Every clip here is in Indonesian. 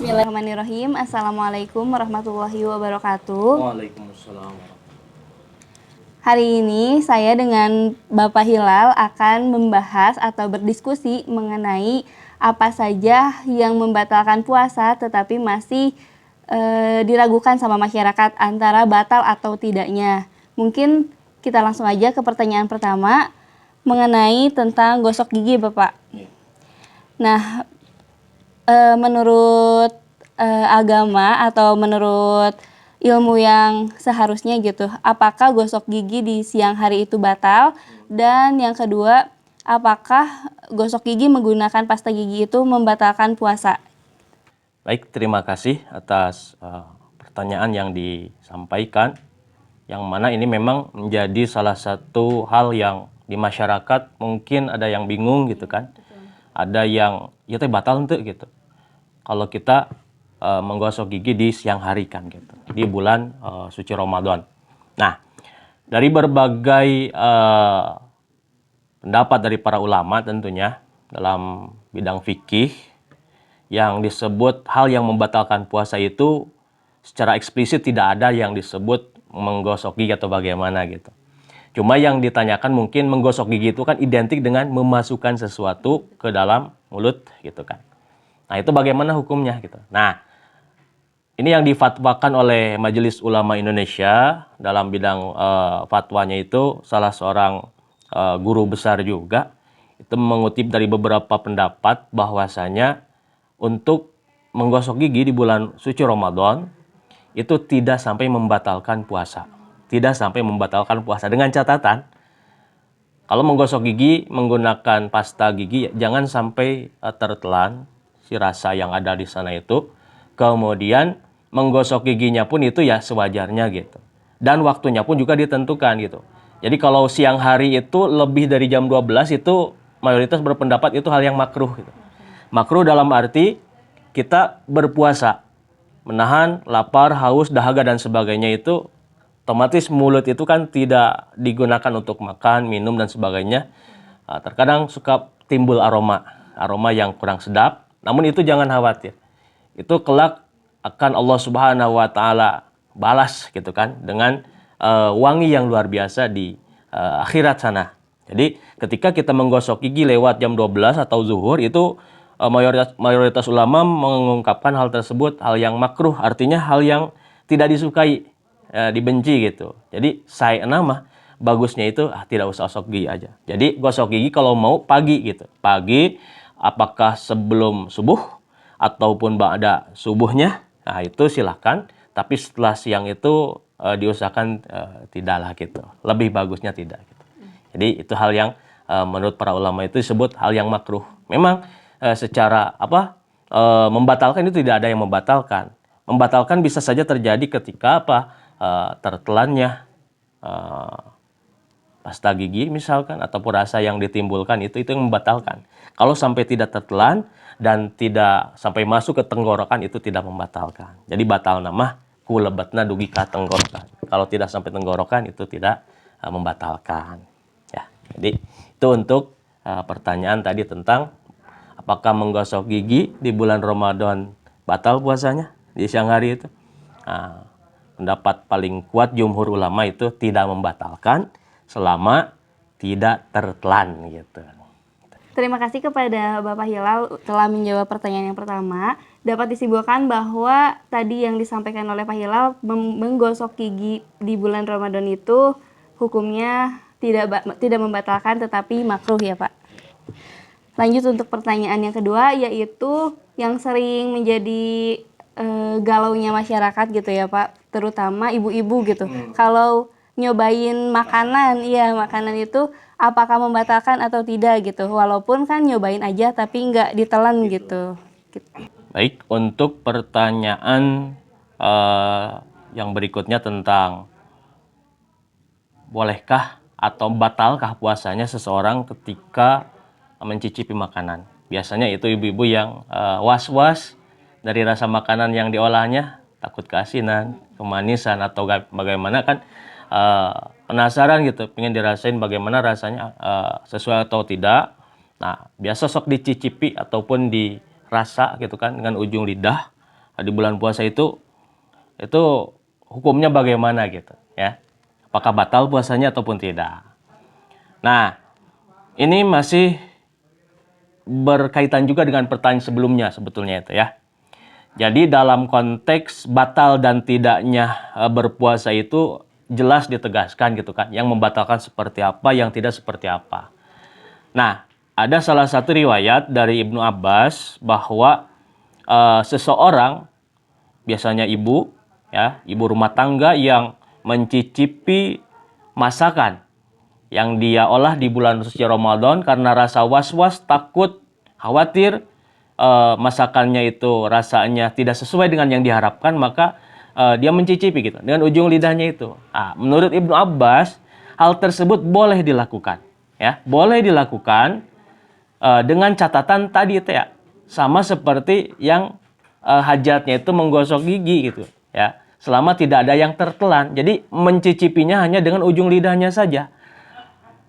Bismillahirrahmanirrahim. Assalamualaikum warahmatullahi wabarakatuh. Waalaikumsalam. Hari ini saya dengan Bapak Hilal akan membahas atau berdiskusi mengenai apa saja yang membatalkan puasa tetapi masih diragukan sama masyarakat antara batal atau tidaknya. Mungkin kita langsung aja ke pertanyaan pertama mengenai tentang gosok gigi, Bapak. Nah, menurut agama atau menurut ilmu yang seharusnya gitu, apakah gosok gigi di siang hari itu batal? Dan yang kedua, apakah gosok gigi menggunakan pasta gigi itu membatalkan puasa? Baik, terima kasih atas pertanyaan yang disampaikan, yang mana ini memang menjadi salah satu hal yang di masyarakat mungkin ada yang bingung gitu kan. Ada yang ya teh batal untuk gitu kalau kita menggosok gigi di siang hari kan gitu, di bulan suci Ramadan. Nah, dari berbagai pendapat dari para ulama tentunya dalam bidang fikih, yang disebut hal yang membatalkan puasa itu secara eksplisit tidak ada yang disebut menggosok gigi atau bagaimana gitu. Cuma yang ditanyakan mungkin menggosok gigi itu kan identik dengan memasukkan sesuatu ke dalam mulut gitu kan. Nah, itu bagaimana hukumnya gitu. Nah, ini yang difatwakan oleh Majelis Ulama Indonesia dalam bidang fatwanya itu salah seorang guru besar juga. Itu mengutip dari beberapa pendapat bahwasanya untuk menggosok gigi di bulan suci Ramadan itu tidak sampai membatalkan puasa. Tidak sampai membatalkan puasa dengan catatan kalau menggosok gigi menggunakan pasta gigi jangan sampai tertelan si rasa yang ada di sana itu. Kemudian menggosok giginya pun itu ya sewajarnya gitu. Dan waktunya pun juga ditentukan gitu. Jadi kalau siang hari itu lebih dari jam 12 itu mayoritas berpendapat itu hal yang makruh gitu. Makruh dalam arti kita berpuasa, menahan lapar, haus, dahaga dan sebagainya itu otomatis mulut itu kan tidak digunakan untuk makan, minum dan sebagainya. Terkadang suka timbul aroma yang kurang sedap. Namun itu jangan khawatir. Itu kelak akan Allah Subhanahu wa taala balas gitu kan dengan wangi yang luar biasa di akhirat sana. Jadi ketika kita menggosok gigi lewat jam 12 atau zuhur itu mayoritas ulama mengungkapkan hal tersebut hal yang makruh, artinya hal yang tidak disukai, dibenci gitu. Jadi saya nama bagusnya itu tidak usah gosok gigi aja. Jadi gosok gigi kalau mau pagi gitu. Pagi apakah sebelum subuh ataupun ba'da subuhnya. Nah, itu silahkan. Tapi setelah siang itu diusahakan tidaklah gitu. Lebih bagusnya tidak gitu. Jadi itu hal yang menurut para ulama itu disebut hal yang makruh. Memang secara membatalkan itu tidak ada yang membatalkan. Membatalkan bisa saja terjadi ketika tertelannya pasta gigi misalkan ataupun rasa yang ditimbulkan itu yang membatalkan. Kalau sampai tidak tertelan dan tidak sampai masuk ke tenggorokan itu tidak membatalkan. Jadi batal nama kulebetna dugi ka tenggorokan. Kalau tidak sampai tenggorokan itu tidak membatalkan. Ya. Jadi itu untuk pertanyaan tadi tentang apakah menggosok gigi di bulan Ramadan batal puasanya di siang hari itu. Nah, pendapat paling kuat jumhur ulama itu tidak membatalkan selama tidak tertelan gitu. Terima kasih kepada Bapak Hilal telah menjawab pertanyaan yang pertama. Dapat disimpulkan bahwa tadi yang disampaikan oleh Pak Hilal menggosok gigi di bulan Ramadan itu hukumnya tidak membatalkan tetapi makruh ya Pak. Lanjut untuk pertanyaan yang kedua, yaitu yang sering menjadi galaunya masyarakat gitu ya Pak, terutama ibu-ibu gitu. Kalau nyobain makanan, ya makanan itu apakah membatalkan atau tidak gitu, walaupun kan nyobain aja tapi nggak ditelan gitu. Baik, untuk pertanyaan yang berikutnya tentang bolehkah atau batalkah puasanya seseorang ketika mencicipi makanan. Biasanya itu ibu-ibu yang was-was dari rasa makanan yang diolahnya, takut keasinan, kemanisan atau bagaimana kan penasaran gitu, pengen dirasain bagaimana rasanya sesuai atau tidak. Nah, biasa sok dicicipi ataupun dirasa gitu kan dengan ujung lidah. di bulan puasa itu hukumnya bagaimana gitu ya. Apakah batal puasanya ataupun tidak. Nah, ini masih berkaitan juga dengan pertanyaan sebelumnya sebetulnya itu ya. Jadi dalam konteks batal dan tidaknya berpuasa itu jelas ditegaskan gitu kan. Yang membatalkan seperti apa, yang tidak seperti apa. Nah, ada salah satu riwayat dari Ibnu Abbas bahwa seseorang, biasanya ibu, ya, ibu rumah tangga yang mencicipi masakan yang dia olah di bulan suci Ramadan karena rasa was-was, takut, khawatir masakannya itu rasanya tidak sesuai dengan yang diharapkan, maka dia mencicipi gitu dengan ujung lidahnya itu. Nah, menurut Ibnu Abbas, hal tersebut boleh dilakukan, ya, boleh dilakukan dengan catatan tadi itu ya, sama seperti yang hajatnya itu menggosok gigi gitu, ya, selama tidak ada yang tertelan. Jadi mencicipinya hanya dengan ujung lidahnya saja.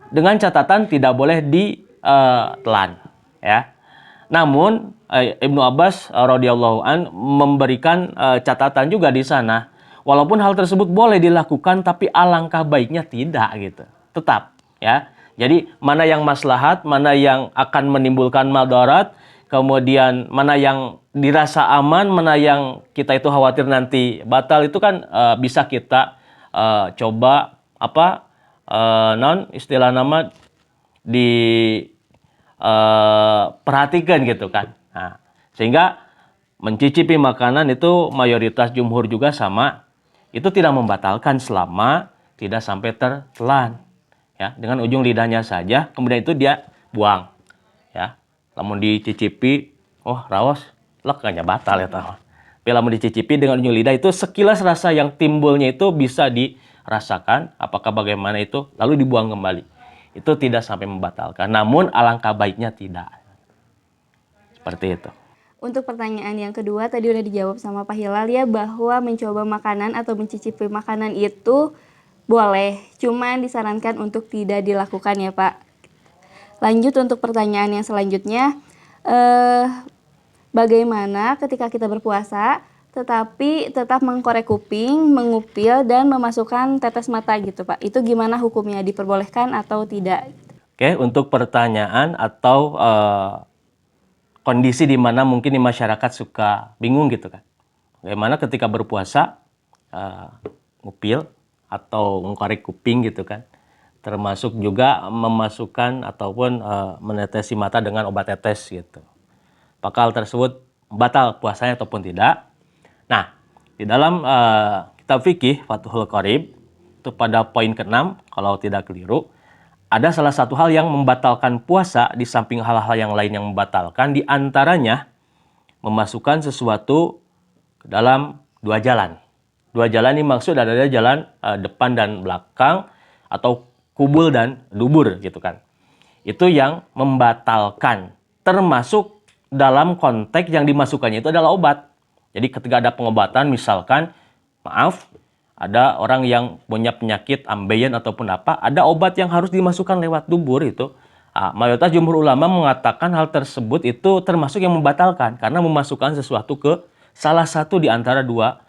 Dengan catatan tidak boleh ditelan, ya. Namun Ibnu Abbas radhiyallahu an memberikan catatan juga di sana. Walaupun hal tersebut boleh dilakukan, tapi alangkah baiknya tidak gitu. Tetap, ya. Jadi mana yang maslahat, mana yang akan menimbulkan madarat, kemudian mana yang dirasa aman, mana yang kita itu khawatir nanti batal, itu kan bisa kita coba istilah nama perhatikan gitu kan. Nah, sehingga mencicipi makanan itu mayoritas jumhur juga sama, itu tidak membatalkan selama tidak sampai tertelan, ya, dengan ujung lidahnya saja, kemudian itu dia buang, ya. Lamun dicicipi, oh raos, lekanya batal ya tahu. Tapi lamun dicicipi dengan ujung lidah itu sekilas rasa yang timbulnya itu bisa dirasakan, apakah bagaimana itu, lalu dibuang kembali. Itu tidak sampai membatalkan. Namun alangkah baiknya tidak. Seperti itu. Untuk pertanyaan yang kedua tadi udah dijawab sama Pak Hilal ya, bahwa mencoba makanan atau mencicipi makanan itu boleh, cuman disarankan untuk tidak dilakukan ya Pak. Lanjut untuk pertanyaan yang selanjutnya, bagaimana ketika kita berpuasa tetapi tetap mengkorek kuping, mengupil, dan memasukkan tetes mata gitu Pak. Itu gimana hukumnya, diperbolehkan atau tidak? Oke, untuk pertanyaan atau kondisi di mana mungkin di masyarakat suka bingung gitu kan. Bagaimana ketika berpuasa ngupil atau mengkorek kuping gitu kan. Termasuk juga memasukkan ataupun menetesi mata dengan obat tetes gitu. Apakah hal tersebut batal puasanya ataupun tidak? Nah, di dalam kitab fikih Fathul Qorib itu pada poin ke-6 kalau tidak keliru, ada salah satu hal yang membatalkan puasa di samping hal-hal yang lain yang membatalkan, di antaranya memasukkan sesuatu ke dalam dua jalan. Dua jalan ini maksud adalah jalan depan dan belakang atau kubul dan dubur gitu kan. Itu yang membatalkan, termasuk dalam konteks yang dimasukkannya itu adalah obat. Jadi ketika ada pengobatan, misalkan, maaf, ada orang yang punya penyakit ambeien ataupun apa, ada obat yang harus dimasukkan lewat dubur itu. Mayoritas jumhur ulama mengatakan hal tersebut itu termasuk yang membatalkan, karena memasukkan sesuatu ke salah satu di antara dua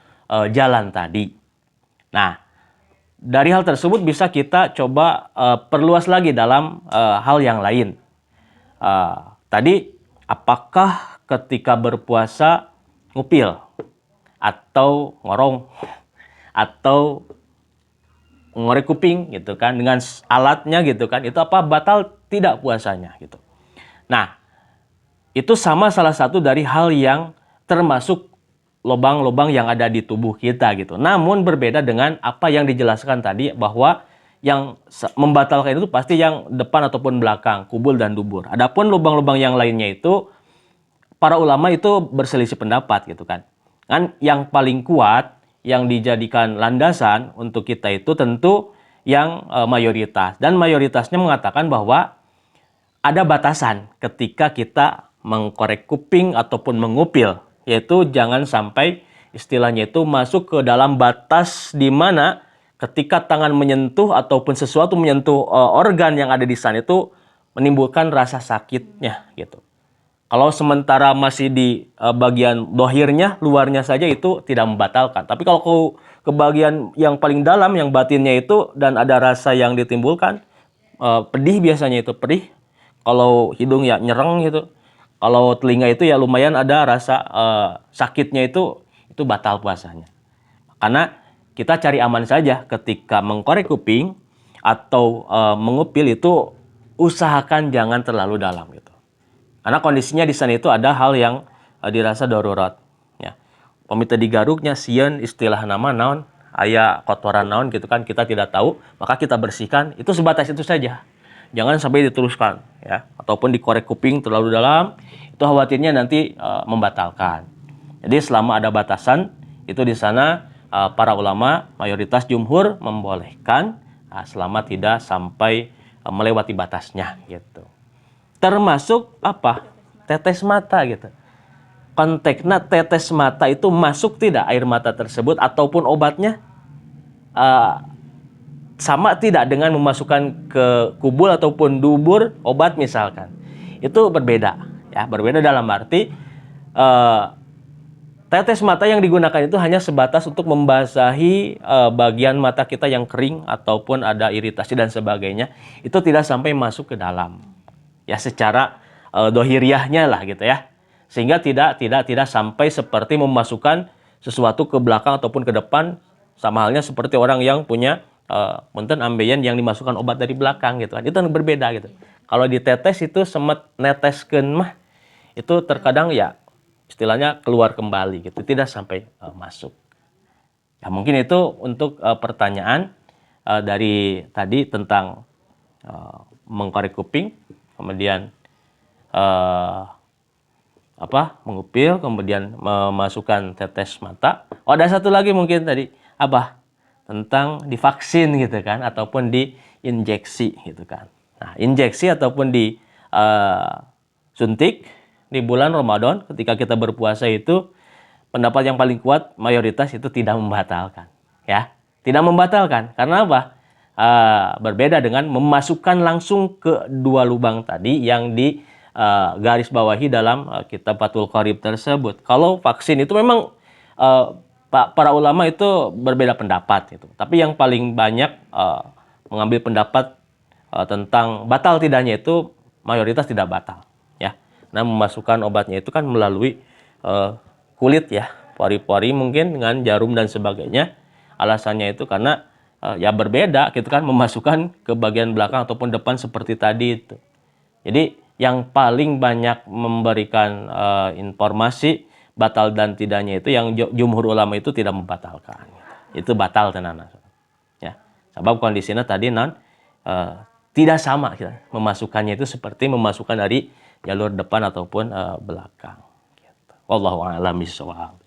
jalan tadi. Nah, dari hal tersebut bisa kita coba perluas lagi dalam hal yang lain. Tadi, apakah ketika berpuasa ngupil atau ngorong atau ngorek kuping gitu kan dengan alatnya gitu kan, itu apa batal tidak puasanya gitu. Nah, itu sama salah satu dari hal yang termasuk lubang-lubang yang ada di tubuh kita gitu. Namun berbeda dengan apa yang dijelaskan tadi, bahwa yang membatalkan itu pasti yang depan ataupun belakang, kubul dan dubur. Adapun lubang-lubang yang lainnya itu para ulama itu berselisih pendapat gitu kan. Kan yang paling kuat yang dijadikan landasan untuk kita itu tentu yang mayoritas, dan mayoritasnya mengatakan bahwa ada batasan ketika kita mengkorek kuping ataupun mengupil, yaitu jangan sampai istilahnya itu masuk ke dalam batas di mana ketika tangan menyentuh ataupun sesuatu menyentuh organ yang ada di sana itu menimbulkan rasa sakitnya gitu. Kalau sementara masih di bagian dohirnya, luarnya saja itu tidak membatalkan. Tapi kalau ke bagian yang paling dalam, yang batinnya itu, dan ada rasa yang ditimbulkan, pedih biasanya itu, pedih. Kalau hidung ya nyereng gitu. Kalau telinga itu ya lumayan ada rasa sakitnya itu batal puasanya. Karena kita cari aman saja ketika mengkorek kuping atau mengupil itu usahakan jangan terlalu dalam gitu. Karena kondisinya di sana itu ada hal yang dirasa darurat. Ya. Pamita digaruknya sieun istilah nama naon, aya kotoran naon gitu kan kita tidak tahu, maka kita bersihkan itu sebatas itu saja. Jangan sampai diteruskan ya, ataupun dikorek kuping terlalu dalam, itu khawatirnya nanti membatalkan. Jadi selama ada batasan itu di sana para ulama mayoritas jumhur membolehkan selama tidak sampai melewati batasnya gitu. Termasuk apa? Tetes mata gitu. Konteksnya tetes mata itu masuk tidak air mata tersebut ataupun obatnya sama tidak dengan memasukkan ke kubul ataupun dubur obat misalkan. Itu berbeda ya, berbeda dalam arti tetes mata yang digunakan itu hanya sebatas untuk membasahi bagian mata kita yang kering ataupun ada iritasi dan sebagainya. Itu tidak sampai masuk ke dalam. Ya secara dohiriahnya lah gitu ya, sehingga tidak sampai seperti memasukkan sesuatu ke belakang ataupun ke depan, sama halnya seperti orang yang punya punten ambeien yang dimasukkan obat dari belakang gitu kan, itu berbeda gitu. Kalau ditetes itu semet neteskeun mah itu terkadang ya istilahnya keluar kembali gitu, tidak sampai masuk. Ya mungkin itu untuk pertanyaan dari tadi tentang mengkorek kuping, kemudian mengupil, kemudian memasukkan tetes mata. Oh, ada satu lagi mungkin tadi apa? Tentang divaksin gitu kan, ataupun diinjeksi gitu kan. Nah, injeksi ataupun di suntik di bulan Ramadan ketika kita berpuasa itu pendapat yang paling kuat mayoritas itu tidak membatalkan, ya. Tidak membatalkan karena apa? Berbeda dengan memasukkan langsung ke dua lubang tadi yang di garis bawahi dalam kitab Fathul Qorib tersebut. Kalau vaksin itu memang para ulama itu berbeda pendapat gitu. Tapi yang paling banyak mengambil pendapat tentang batal tidaknya itu mayoritas tidak batal, ya. Nah, memasukkan obatnya itu kan melalui kulit ya, pori-pori mungkin dengan jarum dan sebagainya. Alasannya itu karena ya berbeda gitu kan, memasukkan ke bagian belakang ataupun depan seperti tadi itu. Jadi yang paling banyak memberikan informasi batal dan tidaknya itu yang jumhur ulama itu tidak membatalkan. Itu batal tenan. Ya. Sebab kondisinya tadi tidak sama gitu. Memasukkannya itu seperti memasukkan dari jalur depan ataupun belakang. Gitu. Wallahu a'lam bishawab.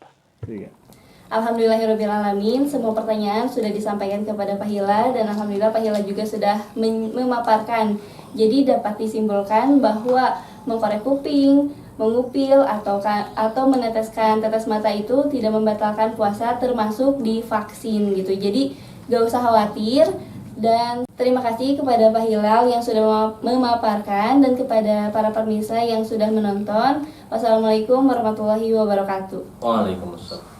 Alhamdulillahirrabbilalamin, semua pertanyaan sudah disampaikan kepada Pak Hilal dan alhamdulillah Pak Hilal juga sudah memaparkan. Jadi dapat disimpulkan bahwa mengkorek kuping, mengupil atau meneteskan tetes mata itu tidak membatalkan puasa, termasuk divaksin gitu. Jadi gak usah khawatir. Dan terima kasih kepada Pak Hilal yang sudah memaparkan dan kepada para pemirsa yang sudah menonton. Wassalamualaikum warahmatullahi wabarakatuh. Waalaikumsalam.